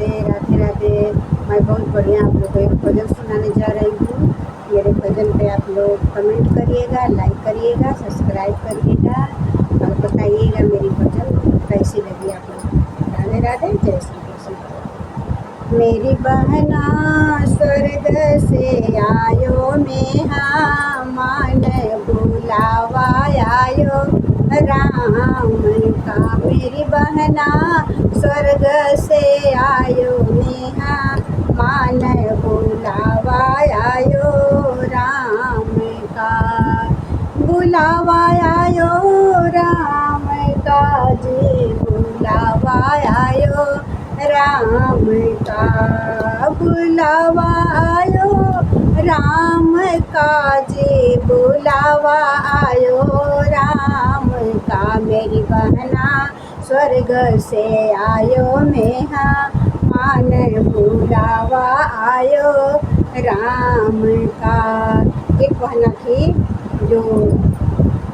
राधे राधे। मैं बहुत बढ़िया आप लोग को एक भजन सुनाने जा रही हूँ। मेरे भजन पे आप लोग कमेंट करिएगा, लाइक करिएगा, सब्सक्राइब करिएगा और बताइएगा मेरी भजन कैसी लगी आप लोग। राधे राधे, जय श्री कृष्ण। मेरी बहना स्वर्ग से आयो, मेहा मान बुलावा आयो राम का। मेरी बहना स्वर्ग से आयो, नेहा मान बुलावा आयो राम का। बुलावा आयो राम का जी, बुलावा आयो राम का। बुलावा आयो राम का जी, बुलावा आयो राम का। मेरी बहना स्वर्ग से आयो, मेहा मान बुलावा आयो राम का। एक बहना थी जो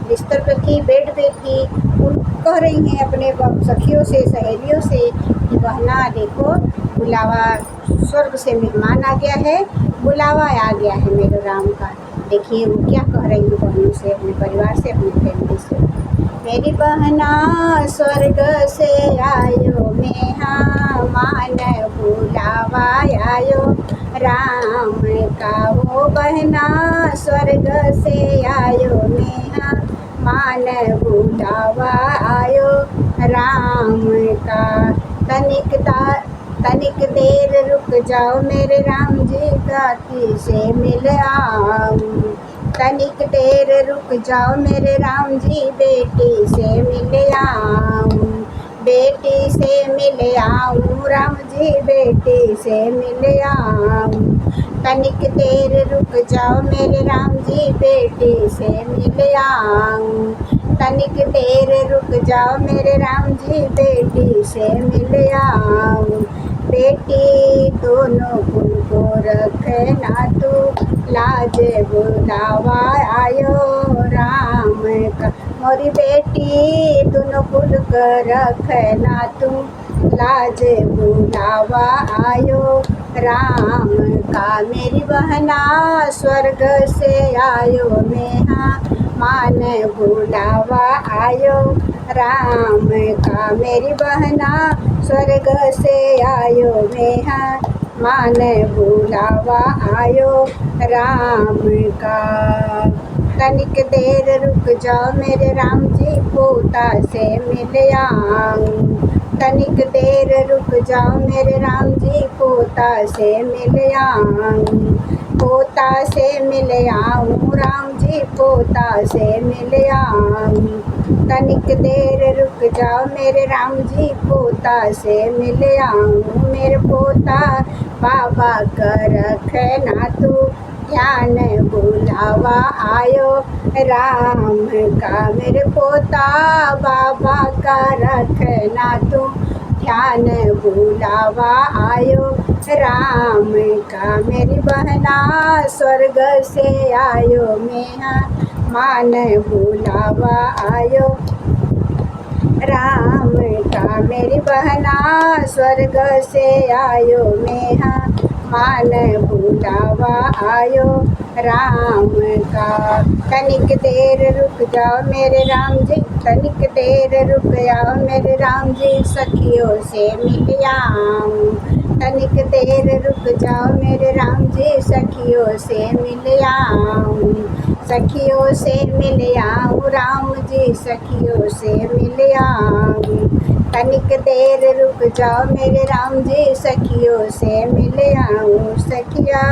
बिस्तर पर थी, बेड पे थी। उन कह रही हैं अपने सखियों से, सहेलियों से कि बहना देखो बुलावा, स्वर्ग से मेहमान आ गया है, बुलावा आ गया है मेरे राम का। देखिए वो क्या कह रही है बहनों से, अपने परिवार से, अपनी फैमिली से। मेरी बहना स्वर्ग से आयो, मेहा मान बुलावा आयो राम का। वो बहना स्वर्ग से आयो, मेहा मान बुलावा आयो राम का। तनिक देर रुक जाओ, मेरे राम जी गाती से मिल आऊं। तनिक देर रुक जाओ, मेरे राम जी बेटी से मिल आऊं। बेटी से मिल आऊं, राम जी बेटी से मिल आऊं। तनिक देर रुक जाओ, मेरे राम जी बेटी से मिल आऊं। तनिक देर रुक जाओ, मेरे राम जी बेटी से मिल आऊं। बेटी दोनों कुल को रखना तू, लाज बुलावा आयो राम का। मोरी बेटी दोनों कुल को रखना तू, लाज बुलावा आयो राम का। मेरी बहना स्वर्ग से आयो, मेहा मान बुलावा आयो राम का। मेरी बहना स्वर्ग से आयो, मेहा मान बुलावा आयो राम का। तनिक देर रुक जाओ, मेरे राम जी पोता से मिल आऊं। तनिक देर रुक जाओ, मेरे राम जी पोता से मिल आऊं। पोता से मिल आऊं, राम जी पोता से मिल आऊं। तनिक देर रुक जाओ, मेरे राम जी पोता से मिल आऊं। मेरे पोता बाबा का रखना तू, ध्यान बुलावा आयो राम का। मेरे पोता बाबा का रखना तू, ध्यान बुलावा आयो राम का। मेरी बहना स्वर्ग से आयो, मेहा मान बुलावा आयो राम का। मेरी बहना स्वर्ग से आयो, मेहा मान बुलावा आयो राम का। तनिक देर रुक जाओ, मेरे राम जी, तनिक देर रुक जाओ, मेरे राम जी सखियों से मिल आऊं। तनिक देर रुक जाओ, मेरे राम जी सखियों से मिल आऊं। सखियों से मिल आऊं, राम जी सखियों से मिल आऊं। तनिक देर रुक जाओ, मेरे राम जी सखियों से मिल आऊं। सखिया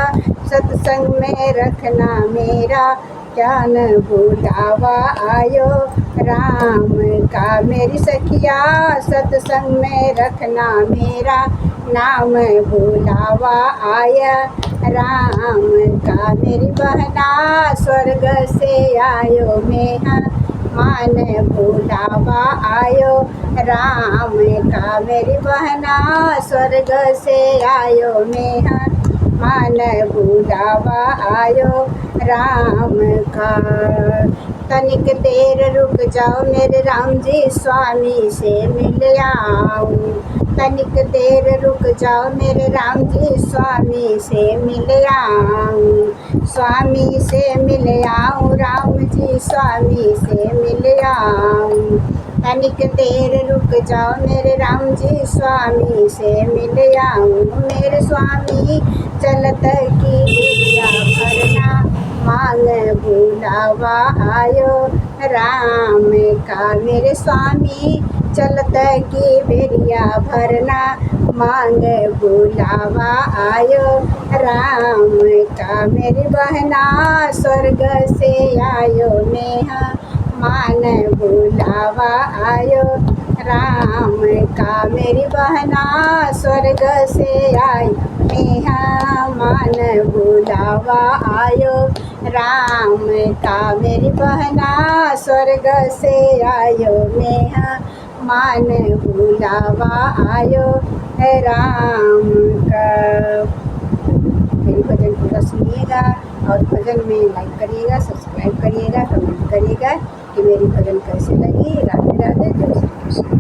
सत्संग में रखना मेरा, ध्यान बुलावा आयो राम का। मेरी सखिया सत्संग में रखना मेरा, नाम बुलावा आया राम का। मेरी बहना स्वर्ग से आयो, मेहा मान बुलावा आयो राम का। मेरी बहना स्वर्ग से आयो, मेहा मान बुलावा आयो राम का। तनिक देर रुक जाओ मेरे राम जी स्वामी से मिल आऊं। तनिक देर रुक जाओ मेरे राम जी स्वामी से मिल आऊं। स्वामी से मिल आऊं राम जी स्वामी से मिल आऊं। तनिक देर रुक जाओ मेरे राम जी स्वामी से मिल आऊं। मेरे स्वामी चलत की बेरिया भरना मांग बुलावा आयो राम का। मेरे स्वामी चलत की बेरिया भरना मांग बुलावा आयो राम का। मेरी बहना स्वर्ग से आयो नेहा मान बुलावा आयो राम का। मेरी बहना स्वर्ग से आई नेहा मान बुलावा आयो राम का। मेरी बहना स्वर्ग से आयो नेहा मान बुलावा आयो राम का। मेरी भजन पूरा सुनिएगा और भजन में लाइक करिएगा, सब्सक्राइब करिएगा, कमेंट करिएगा कि मेरी भजन कैसे लगी। राधे राधे, जय श्री कृष्ण।